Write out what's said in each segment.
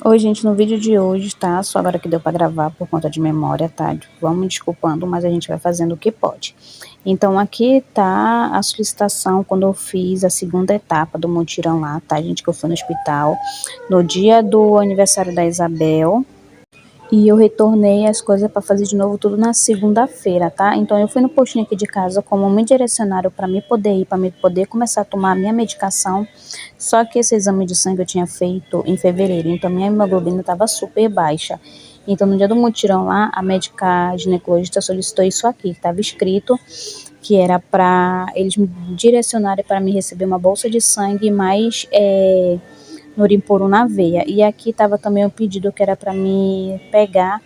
Oi, gente, no vídeo de hoje, tá? Só agora que deu pra gravar por conta de memória, tá? Vamos me desculpando, mas a gente vai fazendo o que pode. Então, aqui tá a solicitação quando eu fiz a segunda etapa do mutirão lá, tá, gente? Que eu fui no hospital no dia do aniversário da Isabel. E eu retornei as coisas para fazer de novo tudo na segunda-feira, tá? Então eu fui no postinho aqui de casa, como me direcionaram para me poder ir, para me poder começar a tomar a minha medicação. Só que esse exame de sangue eu tinha feito em fevereiro, então minha hemoglobina estava super baixa. Então no dia do mutirão lá, a médica ginecologista solicitou isso aqui, que estava escrito que era para eles me direcionarem para me receber uma bolsa de sangue mais Norimpuru na veia. E aqui estava também o pedido que era para me pegar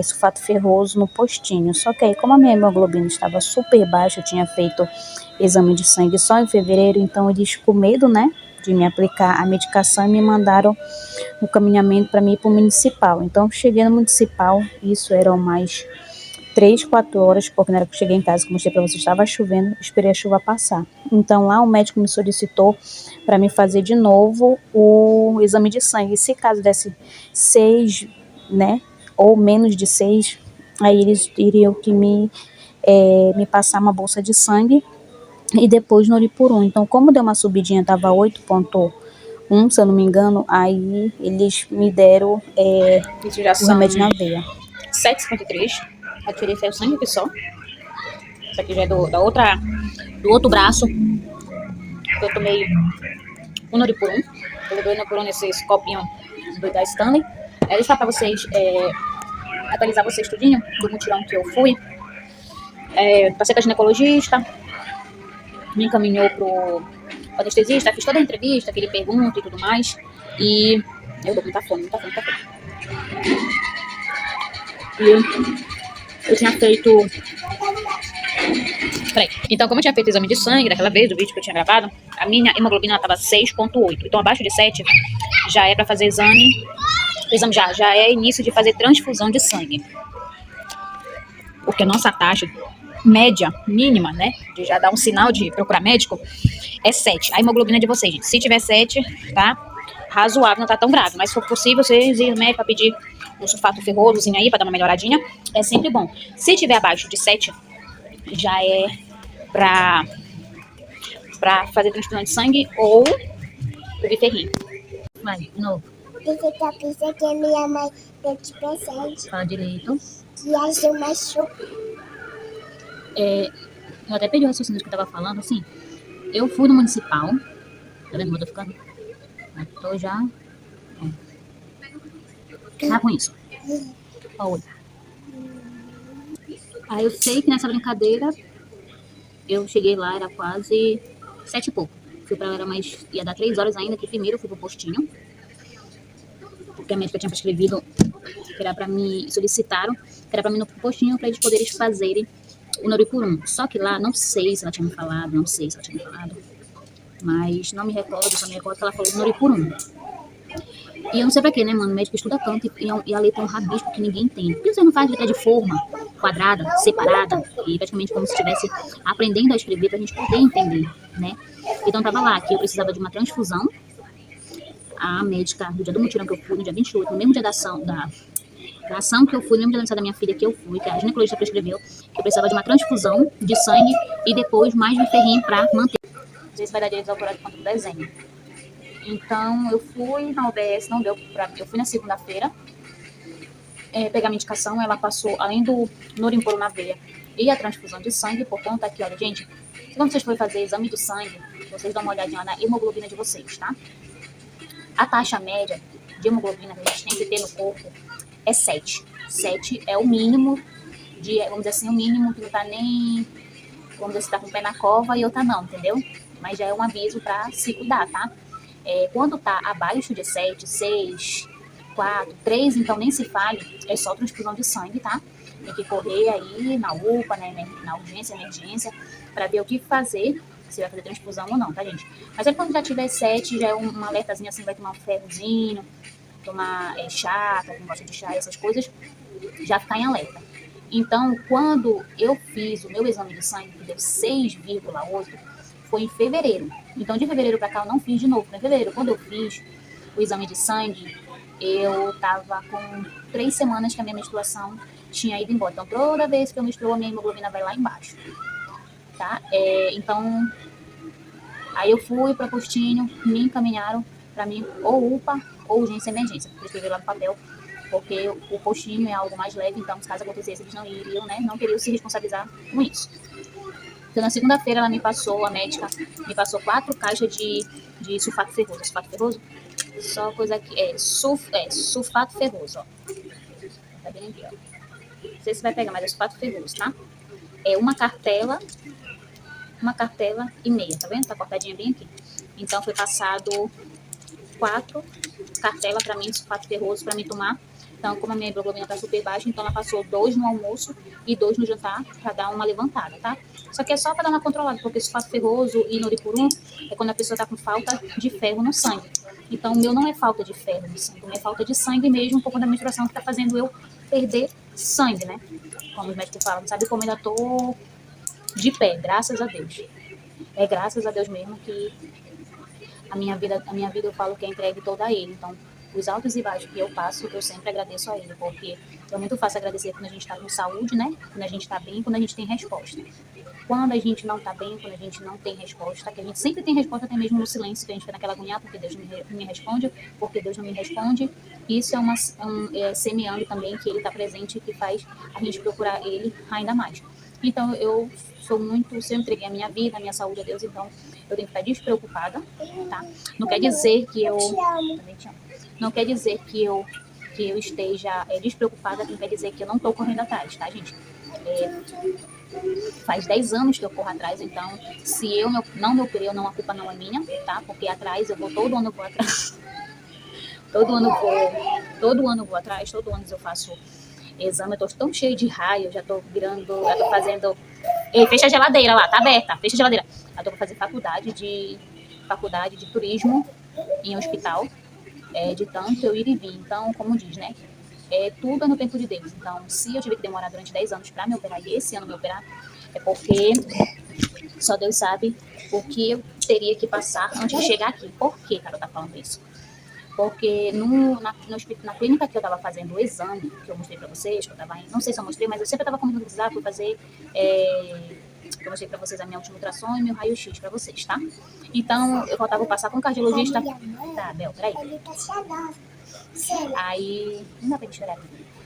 sulfato ferroso no postinho. Só que aí, como a minha hemoglobina estava super baixa, eu tinha feito exame de sangue só em fevereiro, então eles, com medo, né, de me aplicar a medicação, me mandaram um caminhamento para mim ir para o municipal. Então, cheguei no municipal, isso eram mais 3, 4 horas, porque na hora que eu cheguei em casa, como eu mostrei para você, estava chovendo, esperei a chuva passar. Então lá o médico me solicitou para me fazer de novo o exame de sangue. Se caso desse 6, né, ou menos de 6, aí eles iriam que me passar uma bolsa de sangue e depois Noripurum. Então, como deu uma subidinha, estava 8,1, se eu não me engano, aí eles me deram Isso já o são remédio na veia. 7h53. Eu tirei saiu sangue aqui só. Isso aqui já é do outro braço. Eu tomei um Noripurum. Eu levei o Noripurum nesses copinhos da Stanley. É deixar pra vocês, atualizar vocês tudinho do mutirão que eu fui. Passei com a ginecologista, me encaminhou pro anestesista, fiz toda a entrevista, que ele pergunta e tudo mais. E eu tô com muita fome, muita fome, muita fome. E eu tinha feito. Peraí. Então, como eu tinha feito o exame de sangue daquela vez, do vídeo que eu tinha gravado, a minha hemoglobina estava 6,8. Então, abaixo de 7 já é para fazer exame. O exame já é início de fazer transfusão de sangue. Porque a nossa taxa média, mínima, né, de já dar um sinal de procurar médico, é 7. A hemoglobina de vocês, gente, se tiver 7, tá razoável, não tá tão grave. Mas se for possível, vocês irem no médico pra pedir um sulfato ferrosozinho aí, pra dar uma melhoradinha, é sempre bom. Se tiver abaixo de 7, já é pra fazer transfusão de sangue ou o biferrim. Vai, de novo. Esse tapete que a minha mãe deu de presente. Fala direito. Que azul machucou. Eu até perdi o raciocínio que eu tava falando, assim. Eu fui no municipal. Tá vendo como eu tô ficando? Eu tô já. Com isso. Olha. Aí eu sei que nessa brincadeira eu cheguei lá, era quase 7 e pouco. Fui pra lá, ia dar 3 horas ainda, que primeiro eu fui pro postinho. Porque a médica tinha prescrevido, que era pra mim, solicitaram, que era pra mim no postinho pra eles poderem fazerem o Noripurum. Só que lá, não sei se ela tinha me falado, mas não me recordo, só me recordo que ela falou do Noripurum. E eu não sei pra quê, né, mano? O médico estuda tanto e a letra é um rabisco que ninguém entende. Por que você não faz letra de forma, quadrada, separada, e praticamente como se estivesse aprendendo a escrever pra gente poder entender, né? Então tava lá que eu precisava de uma transfusão. A médica, no dia do mutirão que eu fui, no dia 28, no mesmo dia da ação que eu fui, no mesmo dia da da minha filha que eu fui, que a ginecologista prescreveu, que eu precisava de uma transfusão de sangue e depois mais biferrim pra manter. Não sei se vai dar direito ao autoral de conta do desenho. Então, eu fui na UBS, não deu pra mim. Eu fui na segunda-feira pegar a medicação. Ela passou, além do Norimpuru na veia e a transfusão de sangue, por conta aqui, olha, gente, quando vocês forem fazer exame de sangue, vocês dão uma olhadinha na hemoglobina de vocês, tá? A taxa média de hemoglobina que a gente tem que ter no corpo é 7. 7 é o mínimo vamos dizer assim, o mínimo que não tá nem, vamos dizer, se tá com o pé na cova e outra não, entendeu? Mas já é um aviso pra se cuidar, tá? Quando tá abaixo de 7, 6, 4, 3, então nem se fale, é só transfusão de sangue, tá? Tem que correr aí na UPA, né, na urgência, emergência, para ver o que fazer, se vai fazer transfusão ou não, tá, gente? Mas aí quando já tiver 7, já é um alertazinho assim, vai tomar um ferrozinho, tomar chá, pra quem gosta de chá, essas coisas, já ficar em alerta. Então, quando eu fiz o meu exame de sangue, que deu 6,8, foi em fevereiro. Então, de fevereiro para cá, eu não fiz de novo. Em fevereiro, quando eu fiz o exame de sangue, eu tava com 3 semanas que a minha menstruação tinha ido embora. Então, toda vez que eu menstruo, a minha hemoglobina vai lá embaixo, tá? Então, aí eu fui para postinho, me encaminharam para mim ou UPA ou urgência e emergência. Eu escrevi lá no papel, porque o postinho é algo mais leve, então, se caso acontecesse, eles não iriam, né? Não queriam se responsabilizar com isso. Então, na segunda-feira, ela me passou, a médica, me passou 4 caixas de sulfato ferroso. Sulfato ferroso? Só coisa aqui. Sulfato ferroso, ó. Tá bem aqui, ó. Não sei se vai pegar, mas é sulfato ferroso, tá? É uma cartela e meia, tá vendo? Tá cortadinha bem aqui. Então, foi passado 4 cartelas para mim de sulfato ferroso para me tomar. Então, como a minha hemoglobina tá super baixa, então ela passou 2 no almoço e 2 no jantar para dar uma levantada, tá? Só que é só para dar uma controlada, porque sulfato ferroso e noripurum é quando a pessoa tá com falta de ferro no sangue. Então, o meu não é falta de ferro no sangue, o meu é falta de sangue mesmo, um pouco da menstruação que tá fazendo eu perder sangue, né? Como os médicos falam, sabe como eu ainda tô de pé, graças a Deus. É graças a Deus mesmo que a minha vida eu falo que é entregue toda a Ele. Então, os altos e baixos que eu passo, eu sempre agradeço a Ele, porque é muito fácil agradecer quando a gente está com saúde, né? Quando a gente está bem, quando a gente tem resposta. Quando a gente não está bem, quando a gente não tem resposta, que a gente sempre tem resposta até mesmo no silêncio, que a gente fica naquela agonia, porque Deus não me responde, porque Deus não me responde. Isso é semeando também que Ele está presente e que faz a gente procurar Ele ainda mais. Então, eu se eu entreguei a minha vida, a minha saúde a Deus, então eu tenho que estar despreocupada, tá? Não quer dizer que eu... Também te amo. Não quer dizer que eu esteja despreocupada, não quer dizer que eu não estou correndo atrás, tá, gente? Faz 10 anos que eu corro atrás, então se eu não me operei, a culpa não é minha, tá? Porque atrás eu vou, todo ano eu vou atrás. Todo ano eu vou atrás, todo ano eu faço exame, eu tô tão cheio de raio, já tô fazendo... Ei, fecha a geladeira lá, tá aberta, fecha a geladeira. Eu tô pra fazer faculdade de turismo em um hospital, de tanto eu ir e vir. Então, como diz, né? Tudo é no tempo de Deus. Então, se eu tive que demorar durante 10 anos pra me operar e esse ano me operar, é porque só Deus sabe o que eu teria que passar antes de chegar aqui. Por que, cara, eu tá falando isso? Porque na clínica que eu estava fazendo o exame, que eu mostrei para vocês, que eu tava, não sei se eu mostrei, mas eu sempre estava comentando com vocês, fui fazer, eu mostrei para vocês a minha última ultrassom e meu raio-x para vocês, tá? Então, eu voltava a passar com o cardiologista. Tá, Bel, peraí. Aí, não dá pra eles cheirarem.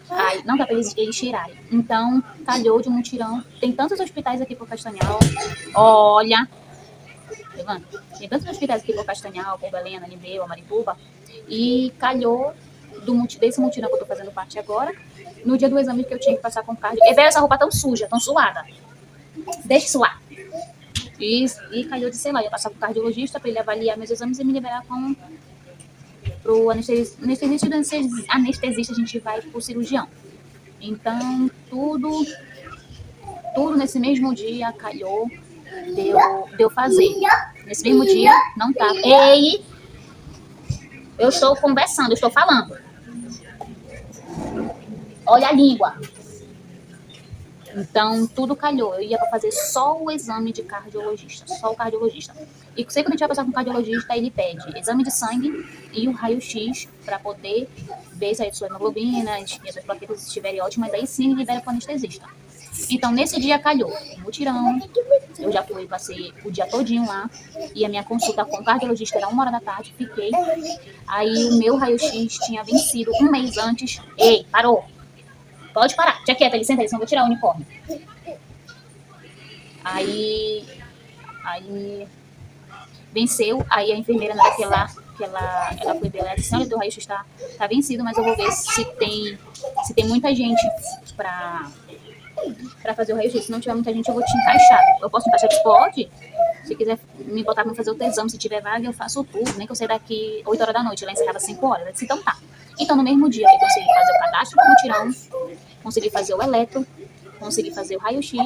Aí, não dá pra eles cheirarem. Então, calhou de um mutirão. Tem tantos hospitais aqui por Castanhal. Olha, levanta. Tem tantos hospitais aqui por Castanhal, por Belém, Ananibeu, Marituba. E calhou desse mutirão que eu tô fazendo parte agora, no dia do exame que eu tinha que passar com cardio. E velho, essa roupa tão suja, tão suada. Deixa suar. E calhou de, sei lá, ia passar com o cardiologista para ele avaliar meus exames e me liberar pro anestesista. Do anestesista a gente vai pro cirurgião. Então, tudo nesse mesmo dia calhou de eu fazer. Nesse mesmo dia, não tava. Ei! Eu estou conversando, eu estou falando. Olha a língua. Então, tudo calhou. Eu ia para fazer só o exame de cardiologista, só o cardiologista. E sempre que a gente vai passar com o cardiologista, ele pede exame de sangue e o raio-x para poder ver se a sua hemoglobina, se as plaquetas estiverem ótimas, aí sim libera para o anestesista. Então, nesse dia calhou. Mutirão, eu já passei o dia todinho lá, e a minha consulta com o cardiologista era 1h da tarde, fiquei. Aí o meu raio-x tinha vencido 1 mês antes. Ei, parou! Pode parar. Já quieta, ele senta aí, senão eu vou tirar o uniforme. Aí venceu, aí a enfermeira, na hora que ela foi ver, ela disse, olha, teu raio-x tá vencido, mas eu vou ver se tem muita gente pra fazer o raio-x. Se não tiver muita gente, eu vou te encaixar. Eu posso encaixar? Pode. Se quiser me botar pra fazer outro exame, se tiver vaga, eu faço tudo. Nem que eu saia daqui 8h da noite, lá encerrava 5h. Eu disse, então tá. Então, no mesmo dia, eu consegui fazer o cadastro do mutirão, consegui fazer o eletro, consegui fazer o raio-x,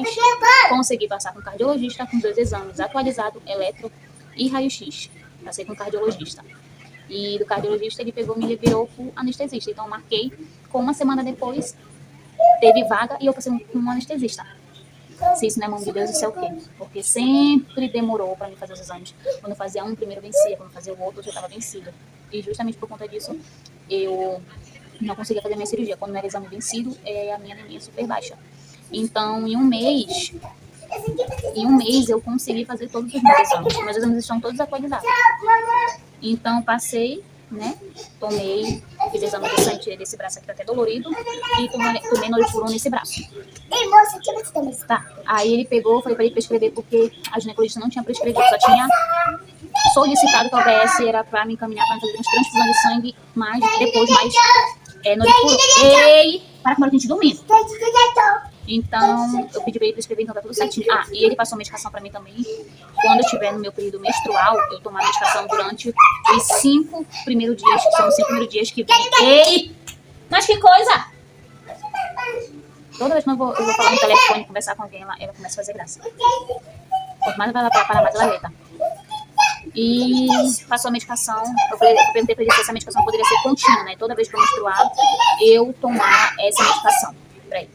consegui passar com o cardiologista com 2 exames atualizados, eletro e raio-x. Passei com o cardiologista. E do cardiologista, ele pegou e me virou pro anestesista. Então, eu marquei, com 1 semana depois, teve vaga e eu passei com um anestesista. Se isso não é mão de Deus, isso é o quê? Porque sempre demorou para mim fazer os exames. Quando eu fazia um, primeiro vencia. Quando eu fazia o outro, eu já estava vencido. E justamente por conta disso, eu não conseguia fazer minha cirurgia. Quando não era exame vencido, a minha anemia é super baixa. Então, em um mês eu consegui fazer todos os meus exames. Meus exames estão todos atualizados. Então, passei, né? Fiz exame de sangue, tirei desse braço aqui, tá até dolorido, e tomei Noripurum nesse braço. Ei, moça, o que você tem? Tá. Aí ele pegou, falei pra ele prescrever, porque a ginecologista não tinha prescrevido, só tinha solicitado que a OBS era pra me encaminhar pra fazer transfusão de sangue, mas depois mais Noripurum. Ei! Para com a gente dormir. Então, eu pedi pra ele prescrever, então tá tudo certinho. Ah, e ele passou medicação pra mim também. Quando eu estiver no meu período menstrual, eu tomar medicação durante os 5 primeiros dias, que são os 5 primeiros dias que vem. Ei! Mas que coisa! Toda vez que eu vou falar no telefone, conversar com alguém, ela começa a fazer graça. Quanto mais ela parar, mais ela grita. E passou a medicação. Eu perguntei pra ele se essa medicação poderia ser contínua, né? Toda vez que eu menstruar, eu tomar essa medicação pra ele.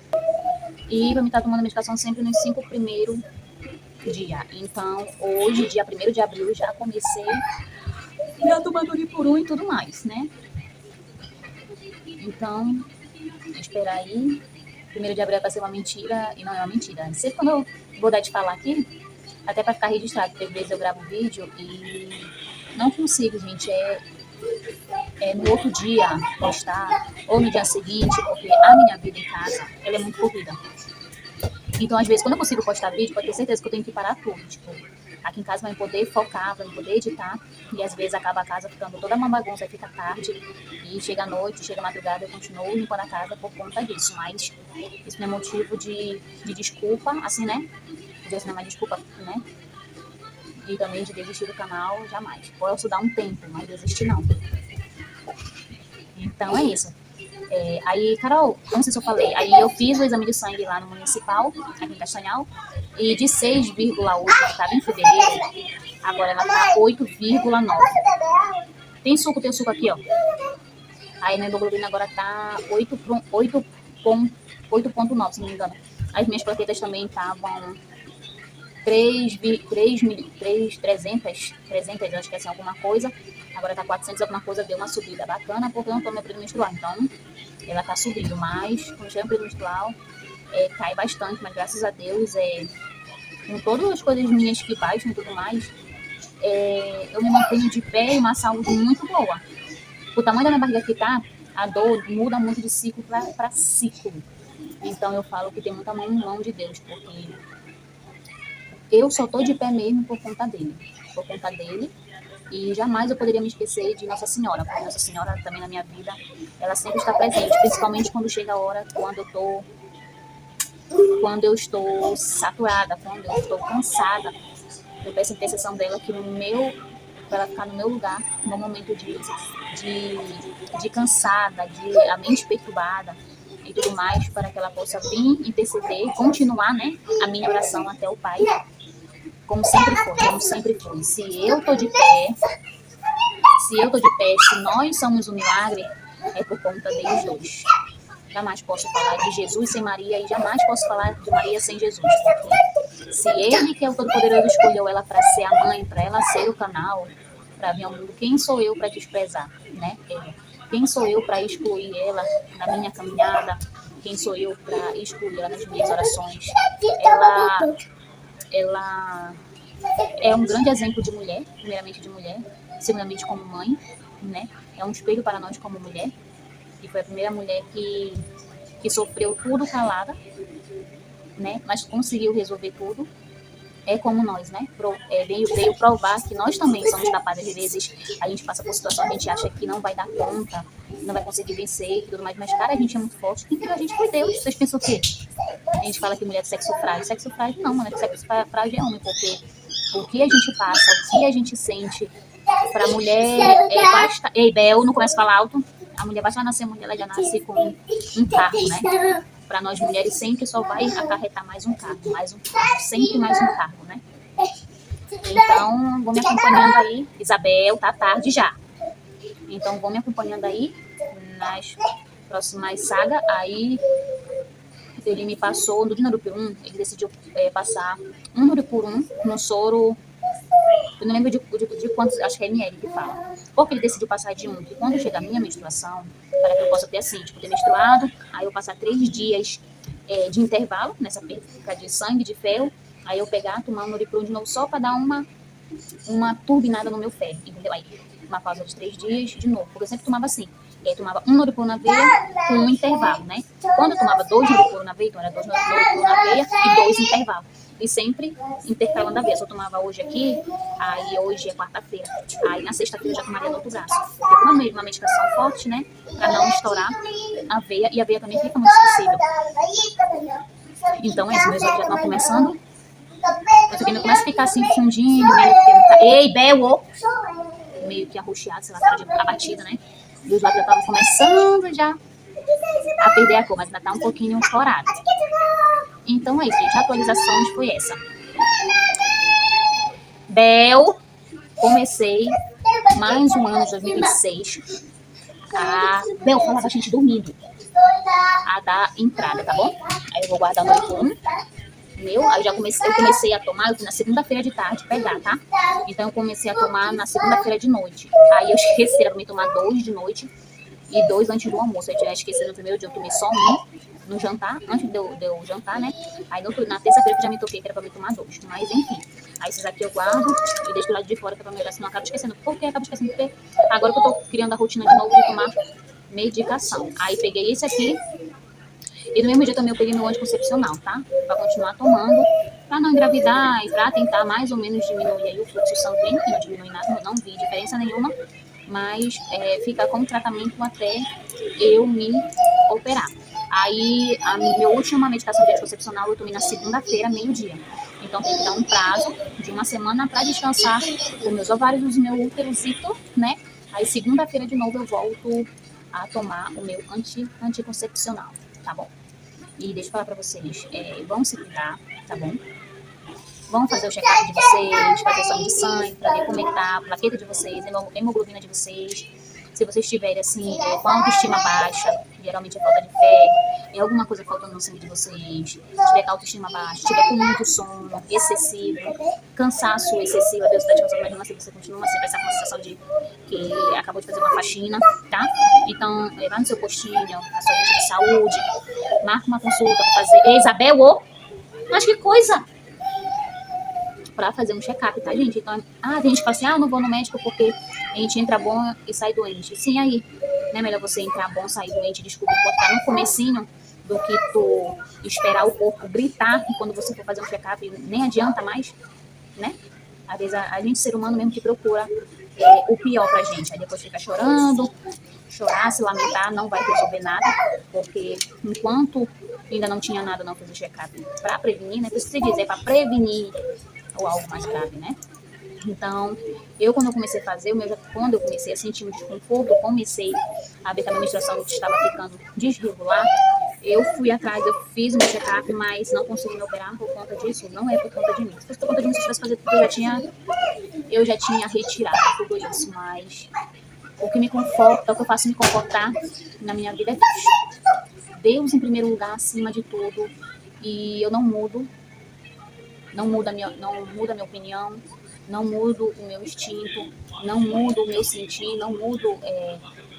E pra mim estar tomando medicação sempre nos 5 primeiros dias. Então, hoje, dia 1º de abril, já comecei a tomar Noripurum e tudo mais, né? Então, esperar aí. 1º de abril é pra ser uma mentira, e não é uma mentira. Sempre quando eu vou dar de falar aqui, até pra ficar registrado, porque às vezes eu gravo vídeo e não consigo, gente. No outro dia postar, ou no dia seguinte, porque a minha vida em casa, ela é muito corrida. Então, às vezes, quando eu consigo postar vídeo, pode ter certeza que eu tenho que parar tudo. Tipo, aqui em casa vai poder focar, vai poder editar, e às vezes acaba a casa ficando toda uma bagunça, aí fica tarde, e chega a noite, chega a madrugada, eu continuo limpando a casa por conta disso. Mas isso não é motivo de desculpa, assim, né? Isso não é mais desculpa, né? E também de desistir do canal, jamais. Posso dar um tempo, mas desistir não. Então é isso. Aí, Carol, não sei se eu falei, aí eu fiz o exame de sangue lá no municipal, aqui em Castanhal, e de 6,8, que estava em fevereiro, agora ela tá 8,9. Tem suco aqui, ó. Aí minha hemoglobina agora tá 8,9, se não me engano. As minhas plaquetas também estavam 300, acho que é assim, alguma coisa. Agora tá 400 alguma coisa, deu uma subida bacana, porque eu não tô no meu período menstrual. Então, ela tá subindo, mas quando chega no período menstrual, cai bastante, mas graças a Deus, com todas as coisas minhas que baixam e tudo mais, eu me mantenho de pé e uma saúde muito boa. O tamanho da minha barriga que tá, a dor muda muito de ciclo para ciclo. Então, eu falo que tem muita mão de Deus, porque eu só tô de pé mesmo por conta dele. E jamais eu poderia me esquecer de Nossa Senhora, porque Nossa Senhora também na minha vida, ela sempre está presente, principalmente quando chega a hora, quando eu estou saturada, quando eu estou cansada. Eu peço a intercessão dela para ela ficar no meu lugar, no momento de cansada, de a mente perturbada e tudo mais, para que ela possa vir interceder, continuar, né, a minha oração até o Pai. Como sempre foi. Se eu tô de pé, se nós somos um milagre, é por conta de Jesus. Jamais posso falar de Jesus sem Maria e jamais posso falar de Maria sem Jesus. Porque se Ele, que é o Todo-Poderoso, escolheu ela para ser a mãe, para ela ser o canal, para vir ao mundo, quem sou eu para desprezar, né? Quem sou eu para excluir ela na minha caminhada? Quem sou eu para excluir ela nas minhas orações? Ela é um grande exemplo de mulher, primeiramente de mulher, segundamente como mãe, né? É um espelho para nós como mulher, e foi a primeira mulher que sofreu tudo calada, né? Mas conseguiu resolver tudo. É como nós, né? Veio provar que nós também somos capazes. Às vezes a gente passa por situação, a gente acha que não vai dar conta, não vai conseguir vencer e tudo mais, mas cara, a gente é muito forte. Quem criou a gente foi Deus. Vocês pensam o quê? A gente fala que mulher é sexo frágil. Sexo frágil não, mano. Sexo frágil é homem, porque o que a gente passa, o que a gente sente pra mulher basta. Ei, Bel, não começa a falar alto. A mulher basta nascer mulher, ela já nasce com um carro, né? Para nós mulheres sempre só vai acarretar mais um cargo, sempre mais um cargo, né? Então, vou me acompanhando aí. Isabel, tá tarde já. Então, vou me acompanhando aí nas próximas sagas. Aí, ele me passou, no Noripurum, ele decidiu passar um Noripurum no soro. Eu não lembro de quantos, acho que é ml que fala. Porque ele decidiu passar de um, que quando chega a minha menstruação, para que eu possa ter assim, tipo, ter menstruado, aí eu passar 3 dias de intervalo nessa perca de sangue, de ferro, aí eu pegar, tomar um Noripron de novo só para dar uma turbinada no meu ferro, entendeu? Aí uma pausa de 3 dias de novo, porque eu sempre tomava assim. E aí tomava um Noripron na veia com um intervalo, né? Quando eu tomava 2 Noripron na veia, então era 2 Noripron na veia e 2 intervalos. E sempre intercalando a veia. Se eu tomava hoje aqui, aí hoje é quarta-feira. Aí na sexta-feira eu já tomaria no outro braço. Porque uma medicação forte, né? Pra não estourar a veia. E a veia também fica muito sensível. Então, esses meus olhos já estão começando. Mas aqui começa a ficar assim, fundinho, meio que... Ei, Belo! Meio que arroxeado, sei lá, abatida, né? E os lábios já estavam começando já a perder a cor, mas ainda tá um pouquinho estourado. Então é isso, gente. A atualização foi essa. Bel, comecei mais um ano de 2006 Bel, falava a gente dormindo. A dar entrada, tá bom? Aí eu vou guardar o Noripron. Aí eu comecei a tomar, eu fui na segunda-feira de tarde pegar, tá? Então eu comecei a tomar na segunda-feira de noite. Aí eu esqueci, era pra me tomar 2 de noite e 2 antes do almoço. Eu tinha esquecido no primeiro dia, eu tomei só um no jantar, antes de eu jantar, né? Aí na terça-feira eu já me toquei que era pra me tomar 2. Mas enfim, aí esses aqui eu guardo e deixo do lado de fora, que é pra melhorar, senão eu acabo esquecendo. Por que eu acabo esquecendo? Porque agora que eu tô criando a rotina de novo de tomar medicação. Aí peguei esse aqui. E no mesmo dia também eu peguei meu anticoncepcional, tá? Pra continuar tomando, pra não engravidar e pra tentar mais ou menos diminuir aí o fluxo sanguíneo, que não diminui nada, não vi diferença nenhuma, mas fica como tratamento até eu me operar. Aí, a minha última medicação de anticoncepcional eu tomei na segunda-feira, meio-dia. Então tem que dar um prazo de uma semana pra descansar os meus ovários e o meu úterozito, né? Aí segunda-feira de novo eu volto a tomar o meu anticoncepcional, tá bom? E deixa eu falar pra vocês, vão se cuidar, tá bom? Vão fazer o check-up de vocês, fazer exame de sangue, pra ver como é que tá a plaqueta de vocês, a hemoglobina de vocês. Se vocês tiverem, assim, com a autoestima baixa, geralmente é falta de fé, alguma coisa faltando no sangue de vocês, se tiver com a autoestima baixa, se tiver com muito sono excessivo, cansaço excessivo, a velocidade que você imagina assim, você continua sempre essa sensação de que acabou de fazer uma faxina, tá? Então, vá no seu postinho, na sua rede de saúde, marca uma consulta pra fazer. Ei, Isabel, mas que coisa! Pra fazer um check-up, tá, gente? Então, tem gente que fala assim, eu não vou no médico porque a gente entra bom e sai doente. Sim, aí, não é melhor você entrar bom, sair doente, desculpa, botar no comecinho do que tu esperar o corpo gritar e quando você for fazer um check-up nem adianta mais, né? Às vezes a gente, ser humano mesmo, que procura o pior pra gente. Aí depois fica chorando, chorar, se lamentar, não vai resolver nada, porque enquanto ainda não tinha nada, não fazer check-up pra prevenir, né? Por isso que se diz, é pra prevenir ou algo mais grave, né? Então, quando eu comecei a fazer, quando eu comecei a sentir um desconforto, eu comecei a ver que a minha menstruação estava ficando desregular, eu fui atrás, eu fiz um check-up, mas não consegui me operar por conta disso, não é por conta de mim. Se fosse por conta de mim, se eu tivesse fazer tudo, eu já tinha retirado tudo isso, mas o que me conforta, o que eu faço me confortar na minha vida é Deus. Deus em primeiro lugar, acima de tudo, e eu não mudo, não muda a minha opinião, não mudo o meu instinto, não mudo o meu sentir, não mudo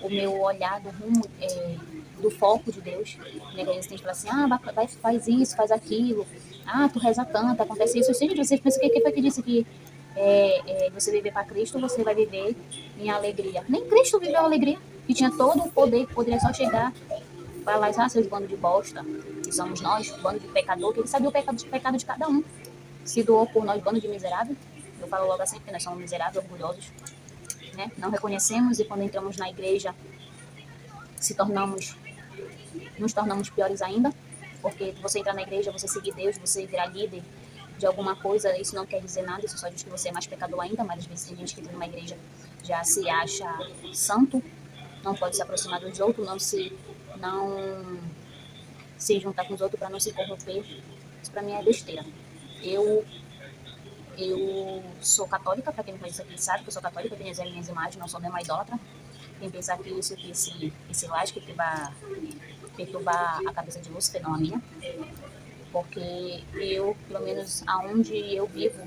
o meu olhar do rumo, do foco de Deus. Né? Às vezes tem que falar assim, faz isso, faz aquilo, tu reza tanto, acontece isso. Gente, vocês pensam que foi que disse que você viver para Cristo, você vai viver em alegria. Nem Cristo viveu alegria, que tinha todo o poder, que poderia só chegar, falar, seus bandos de bosta, que somos nós, bando de pecador, que ele sabia o pecado de cada um. Se doou por nós, bando de miserável. Eu falo logo assim, porque nós somos miseráveis, orgulhosos, né? Não reconhecemos e quando entramos na igreja nos tornamos piores ainda, porque você entrar na igreja, você seguir Deus, você virar líder de alguma coisa, isso não quer dizer nada, isso só diz que você é mais pecador ainda, mas às vezes tem gente que entra numa igreja já se acha santo, não pode se aproximar dos outros, não se juntar com os outros para não se corromper. Isso para mim é besteira. Eu sou católica, para quem não conhece aqui sabe que eu sou católica, eu tenho as minhas imagens, não sou nenhuma idólatra. Quem pensar que esse lásco que vai perturbar a cabeça de Lúcifer, não a minha. Porque eu, pelo menos aonde eu vivo,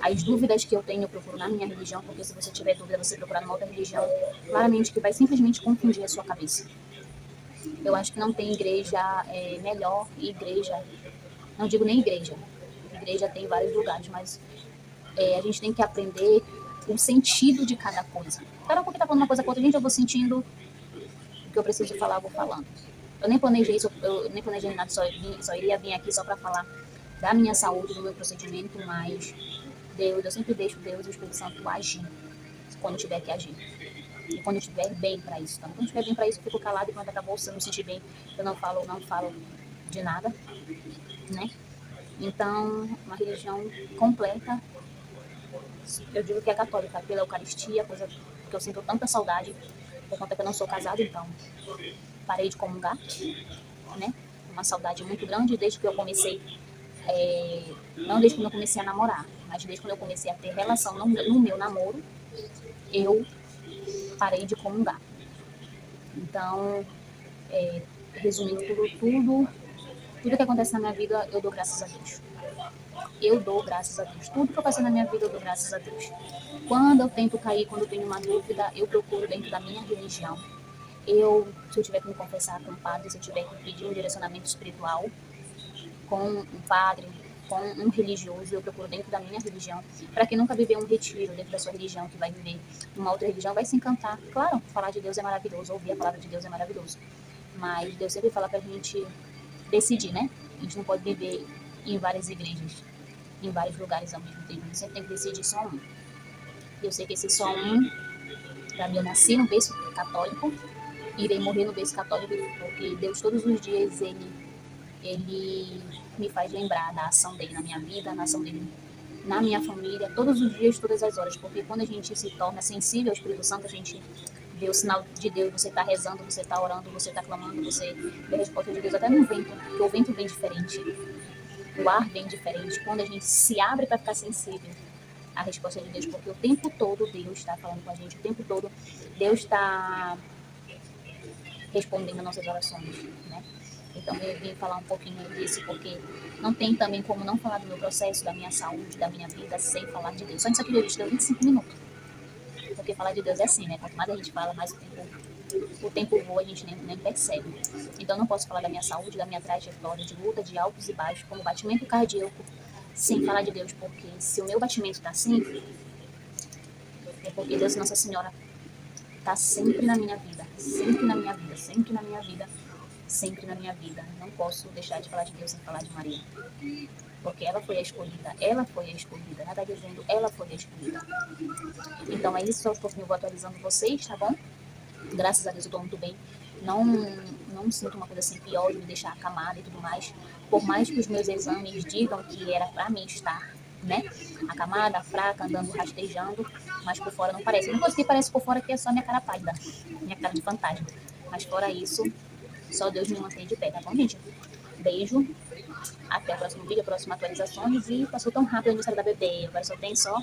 As dúvidas que eu tenho, eu procuro na minha religião, porque se você tiver dúvida, você procurar numa outra religião, claramente que vai simplesmente confundir a sua cabeça. Eu acho que não tem igreja melhor igreja, não digo nem igreja, igreja tem vários lugares, mas a gente tem que aprender o sentido de cada coisa. Cada um que tá falando uma coisa com outra, gente, eu vou sentindo o que eu preciso falar, eu vou falando. Eu nem planejei isso, eu nem planejei nada, só iria vir aqui só para falar da minha saúde, do meu procedimento, mas Deus, eu sempre deixo Deus e o Espírito Santo agir quando tiver que agir. E quando eu estiver bem para isso. Então, quando eu estiver bem para isso, eu fico calado e quando acabou, se eu não me sentir bem, eu não falo de nada, né? Então, uma religião completa, eu digo que é católica, pela Eucaristia, coisa que eu sinto tanta saudade, por conta que eu não sou casada, então parei de comungar, né? Uma saudade muito grande desde que eu comecei, não desde quando eu comecei a namorar, mas desde quando eu comecei a ter relação no meu namoro, eu parei de comungar. Então, resumindo tudo que acontece na minha vida, eu dou graças a Deus. Eu dou graças a Deus. Tudo que eu faço na minha vida, eu dou graças a Deus. Quando eu tento cair, quando eu tenho uma dúvida, eu procuro dentro da minha religião. Se eu tiver que me confessar com um padre, se eu tiver que pedir um direcionamento espiritual com um padre, com um religioso, eu procuro dentro da minha religião. Para quem nunca viveu um retiro dentro da sua religião, que vai viver uma outra religião, vai se encantar. Claro, falar de Deus é maravilhoso, ouvir a palavra de Deus é maravilhoso. Mas Deus sempre fala pra gente decidir, né? A gente não pode viver em várias igrejas, em vários lugares ao mesmo tempo. A gente sempre tem que decidir só um. Eu sei que esse só um, pra mim, eu nasci no berço católico, irei morrer no berço católico, porque Deus todos os dias, ele me faz lembrar da ação dele na minha vida, na ação dele na minha família, todos os dias, todas as horas, porque quando a gente se torna sensível ao Espírito Santo, a gente vê o sinal de Deus, você está rezando, você está orando, você está clamando, você vê a resposta de Deus até no vento, porque o vento vem diferente, o ar vem diferente, quando a gente se abre para ficar sensível à resposta de Deus, porque o tempo todo Deus está falando com a gente, o tempo todo Deus está respondendo às nossas orações, né? Então eu vim falar um pouquinho disso, porque não tem também como não falar do meu processo, da minha saúde, da minha vida, sem falar de Deus. Só nisso aqui eu deu 25 minutos. Porque falar de Deus é assim, né? Quanto mais a gente fala, mais o tempo voa, a gente nem percebe. Então eu não posso falar da minha saúde, da minha trajetória de luta, de altos e baixos, como batimento cardíaco, sem falar de Deus, porque se o meu batimento está assim, é porque Deus e Nossa Senhora está sempre na minha vida, sempre na minha vida, sempre na minha vida, sempre na minha vida. Não posso deixar de falar de Deus sem falar de Maria. Porque ela foi a escolhida, ela está dizendo, ela foi a escolhida. Então é isso, aos pouquinhos eu vou atualizando vocês, tá bom? Graças a Deus eu tô muito bem. Não sinto uma coisa assim pior de me deixar acamada e tudo mais. Por mais que os meus exames digam que era pra mim estar, né? Acamada, fraca, andando, rastejando, mas por fora não parece. A única coisa que parece por fora aqui é só minha cara pálida, minha cara de fantasma. Mas fora isso, só Deus me mantém de pé, tá bom, gente? Beijo. Até o próximo vídeo, a próxima atualizações. E passou tão rápido o aniversário da bebê. Agora só tem só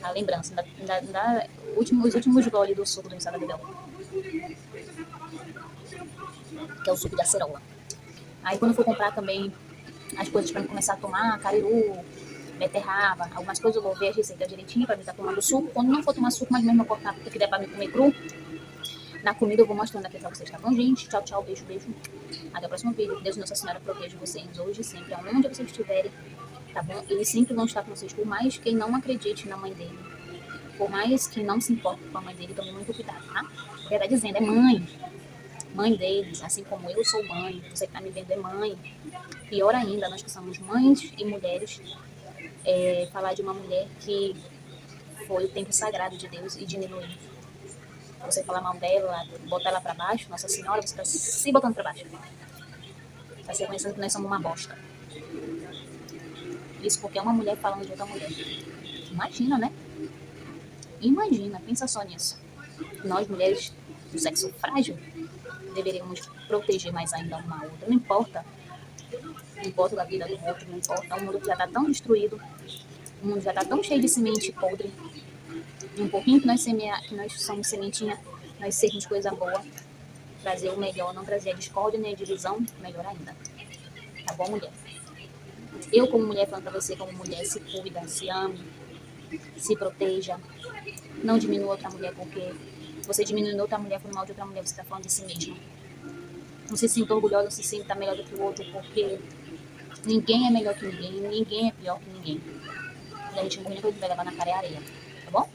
a lembrança. Os últimos goles do suco do aniversário da bebê. Que é o suco de acerola. Aí quando eu for comprar também as coisas pra começar a tomar, cariru, beterraba, algumas coisas eu vou ver a receita direitinho pra mim estar tomando suco. Quando não for tomar suco, mas mesmo eu cortar porque der pra me comer cru, na comida eu vou mostrando aqui pra vocês, tá bom, gente? Tchau, tchau, beijo, beijo. Até o próximo vídeo. Deus e Nossa Senhora proteja vocês hoje, sempre, aonde vocês estiverem, tá bom? Eles sempre vão estar com vocês, por mais que não acredite na mãe dele, por mais que não se importe com a mãe dele, tome muito cuidado, tá? Porque ela tá dizendo, é mãe deles, assim como eu sou mãe, você que tá me vendo é mãe. Pior ainda, nós que somos mães e mulheres, falar de uma mulher que foi o tempo sagrado de Deus e diminuir. Você falar mal dela, botar ela pra baixo, Nossa Senhora, você tá se botando pra baixo. Tá se reconhecendo que nós somos uma bosta. Isso porque é uma mulher falando de outra mulher. Imagina, né? Imagina, pensa só nisso. Nós, mulheres do sexo frágil, deveríamos proteger mais ainda uma a outra. Não importa da vida do outro, não importa. O mundo já tá tão destruído, o mundo já tá tão cheio de semente podre. Um pouquinho que nós somos sementinha, nós sermos coisa boa, trazer o melhor, não trazer a discórdia nem a divisão, melhor ainda. Tá bom, mulher? Eu, como mulher, falando pra você, como mulher, se cuida, se ame, se proteja. Não diminua outra mulher, porque você diminuindo outra mulher, falando mal de outra mulher, você tá falando de si mesma. Não se sinta orgulhosa, não se sinta melhor do que o outro, porque ninguém é melhor que ninguém, ninguém é pior que ninguém. Quando a gente morrer, a gente vai levar na cara e areia, tá bom?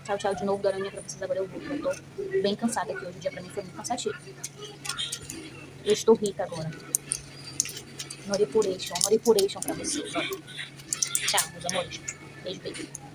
Tchau, tchau de novo, garotinha, pra vocês. Agora eu vou, eu tô bem cansada aqui. Hoje o dia pra mim foi muito cansativo. Eu estou rica agora. Noripuration pra vocês, ó. Tchau, meus amores. Beijo, beijo.